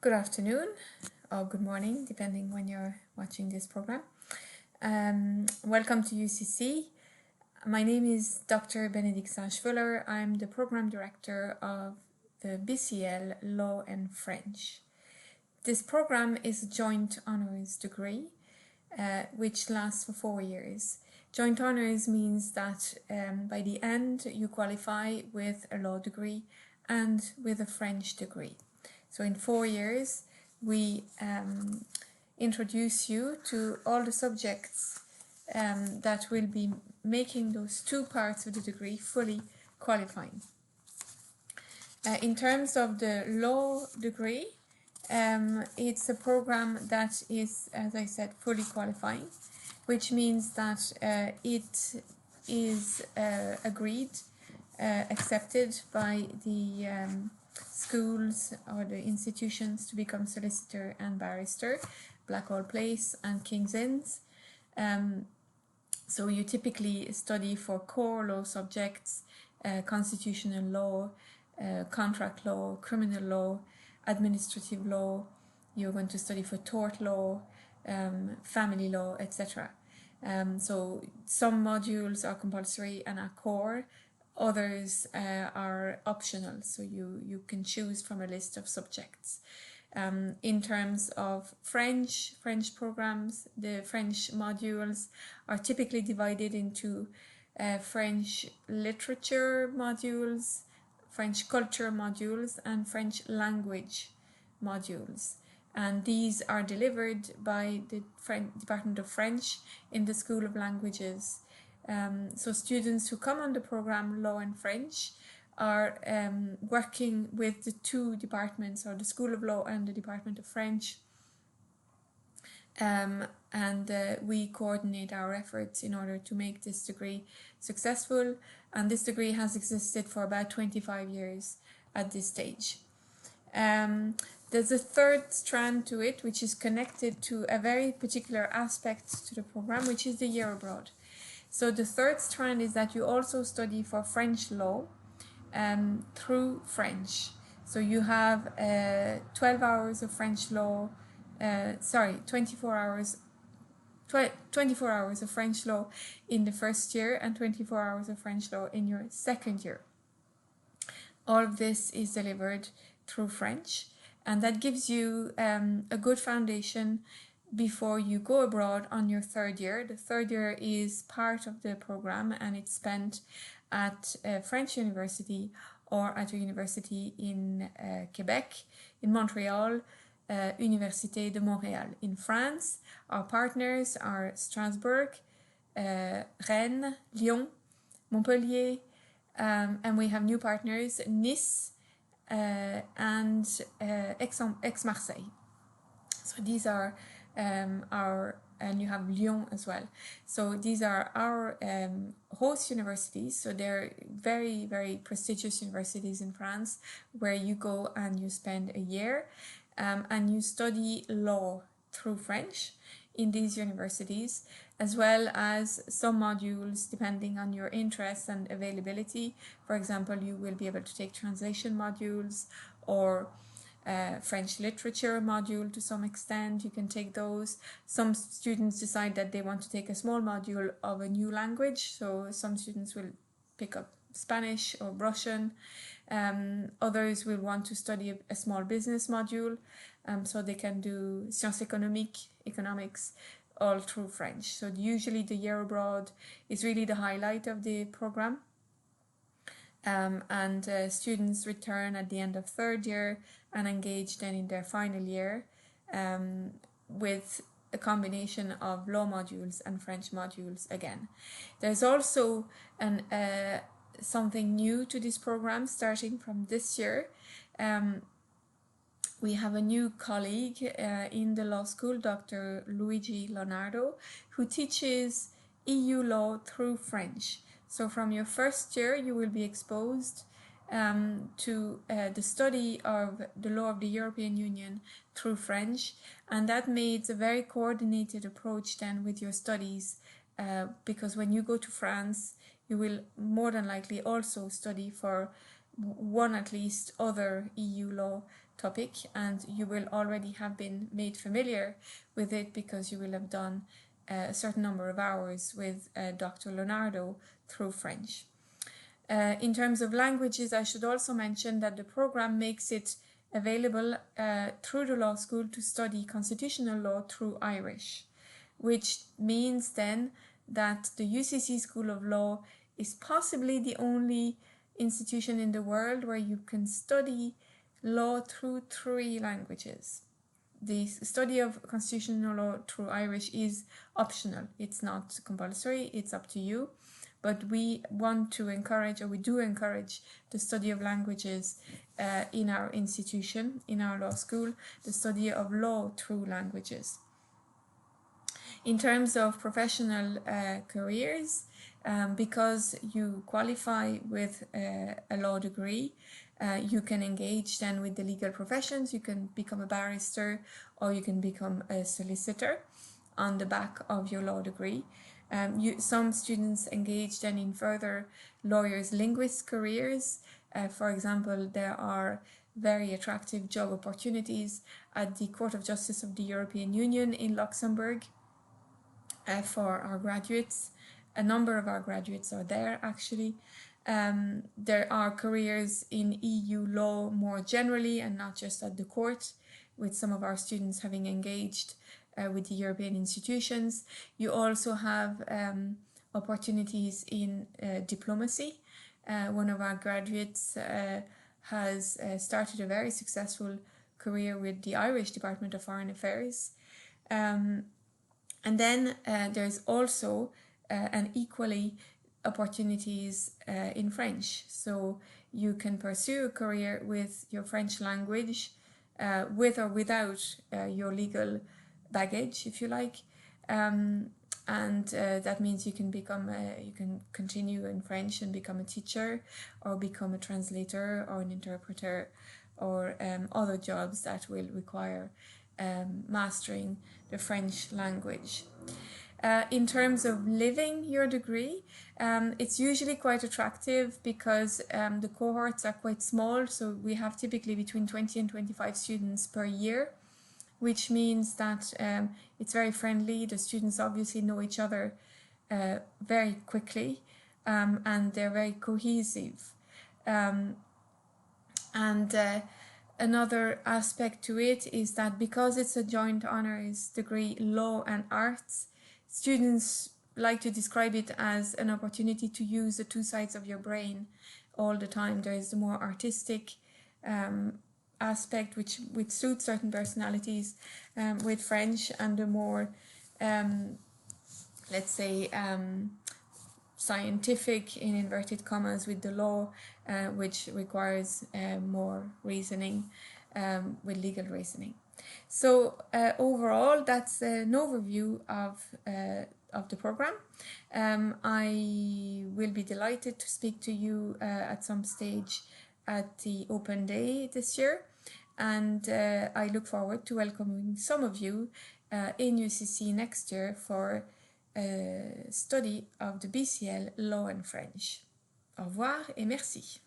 Good afternoon or good morning, depending when you're watching this program. Welcome to UCC. My name is Dr. Benedicte Sage-Fuller. I'm the program director of the BCL Law and French. This program is a joint honors degree, which lasts for 4 years. Joint honors means that by the end you qualify with a law degree and with a French degree. So in 4 years, we introduce you to all the subjects that will be making those two parts of the degree fully qualifying. In terms of the law degree, it's a program that is, as I said, fully qualifying, which means that it is agreed, accepted by the schools or the institutions to become solicitor and barrister, Blackwall Place and King's Inns. So you typically study for core law subjects, constitutional law, contract law, criminal law, administrative law. You're going to study for tort law, family law, etc. So some modules are compulsory and are core. Others are optional, so you can choose from a list of subjects. In terms of French programs, the French modules are typically divided into French literature modules, French culture modules, and French language modules. And these are delivered by the Department of French in the School of Languages. So students who come on the program Law and French are working with the two departments, or the School of Law and the Department of French, and we coordinate our efforts in order to make this degree successful. And this degree has existed for about 25 years at this stage. There's a third strand to it, which is connected to a very particular aspect to the program, which is the year abroad. So the third strand is that you also study for French law through French. So you have 12 hours of French law, 24 hours of French law in the first year and 24 hours of French law in your second year. All of this is delivered through French, and that gives you a good foundation before you go abroad on your third year. The third year is part of the program, and it's spent at a French university or at a university in Quebec, in Montreal, Université de Montréal. In France, our partners are Strasbourg, Rennes, Lyon, Montpellier, and we have new partners, Nice and Aix-Marseille. So these are and you have Lyon as well. So these are our host universities. So they're very, very prestigious universities in France, where you go and you spend a year and you study law through French in these universities, as well as some modules depending on your interests and availability. For example, you will be able to take translation modules or French literature module to some extent. You can take those. Some students decide that they want to take a small module of a new language, so some students will pick up Spanish or Russian. Others will want to study a small business module, so they can do sciences économiques, economics, all through French. So usually the year abroad is really the highlight of the program. And students return at the end of third year and engage then in their final year with a combination of law modules and French modules again. There's also something new to this program starting from this year. We have a new colleague in the law school, Dr. Luigi Leonardo, who teaches EU law through French. So from your first year, you will be exposed to the study of the law of the European Union through French, and that made a very coordinated approach then with your studies, because when you go to France, you will more than likely also study for one at least other EU law topic, and you will already have been made familiar with it because you will have done a certain number of hours with Dr. Leonardo through French. In terms of languages, I should also mention that the program makes it available through the law school to study constitutional law through Irish, which means then that the UCC School of Law is possibly the only institution in the world where you can study law through 3 languages. The study of constitutional law through Irish is optional. It's not compulsory, it's up to you. But we want to encourage, or we do encourage, the study of languages in our institution, in our law school, the study of law through languages. In terms of professional careers, because you qualify with a law degree, you can engage then with the legal professions. You can become a barrister or you can become a solicitor on the back of your law degree. Some students engage then in further lawyers' linguist careers. For example, there are very attractive job opportunities at the Court of Justice of the European Union in Luxembourg for our graduates. A number of our graduates are there actually. There are careers in EU law more generally and not just at the court, with some of our students having engaged with the European institutions. You also have opportunities in diplomacy. One of our graduates has started a very successful career with the Irish Department of Foreign Affairs. And then there's also and equally opportunities in French. So you can pursue a career with your French language, with or without your legal baggage, if you like, and that means you can you can continue in French and become a teacher, or become a translator or an interpreter, or other jobs that will require mastering the French language. In terms of living your degree, it's usually quite attractive because the cohorts are quite small, so we have typically between 20 and 25 students per year, which means that it's very friendly. The students obviously know each other very quickly, and they're very cohesive. Another aspect to it is that because it's a joint honours degree, law and arts, students like to describe it as an opportunity to use the 2 sides of your brain all the time. There is the more artistic aspect which suits certain personalities with French, and the more let's say scientific, in inverted commas, with the law, which requires more reasoning, with legal reasoning. So overall, that's an overview of the program. I will be delighted to speak to you at some stage at the open day this year, and I look forward to welcoming some of you in UCC next year for study of the BCL Law and French. Au revoir et merci.